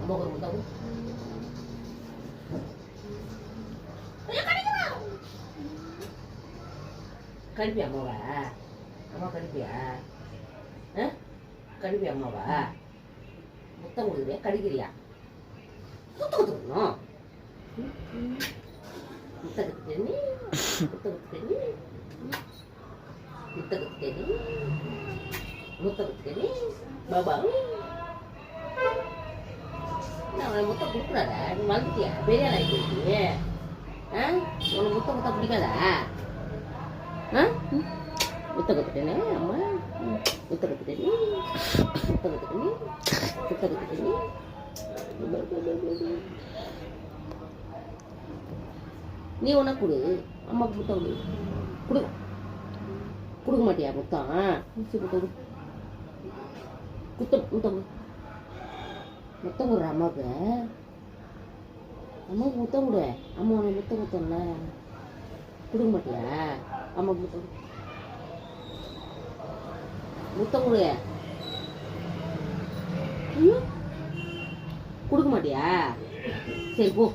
அம்மா ஒரு முத்தம் கொடு. கடிப்பியா அம்மாவா? அம்மா கடிப்பியா? கடிப்பியா அம்மாவா? முத்தம் கொடுக்குறியா கடிக்கிறியா? முத்தம் கொடுத்துக்கணும். முத்தம் கொடுத்துட்டேன் முத்தம் கொடுத்துட்டேன் முத்தம் கொடுத்துட்டேன் முத்தம் கொடுத்துட்டேன் பாபா. நான் முத்தம் கொடுக்குறாடா. நீ வளர்ந்துட்டியா? பெரிய ஆளாகி போயிட்டு உனக்கு முத்தம் முத்தம் பிடிக்காதா? முத்த கத்துட்டேனே அம்மா. முத்த கத்துட்டேனே முத்த கத்துட்டேனே முத்த கத்துட்டேனே. நீ ஒன்றா கொடு. அம்மாவுக்கு முத்தம் கொடு. கொடு கொடுக்க மாட்டியா முத்தம்? முத்தம் கொடு. முத்தம் கொடு. முத்தம் கொடுற அம்மாவுக்கு. அம்மாவுக்கு முத்தம் கொடு. அம்மா உனக்கு முத்தம் கொடுத்தோம்ல கொடுக்க மாட்டியா? அம்மாவுக்கு முத்தம் கொடு. முத்தம் கொடு. கொடுக்க மாட்டியா? சரி போ.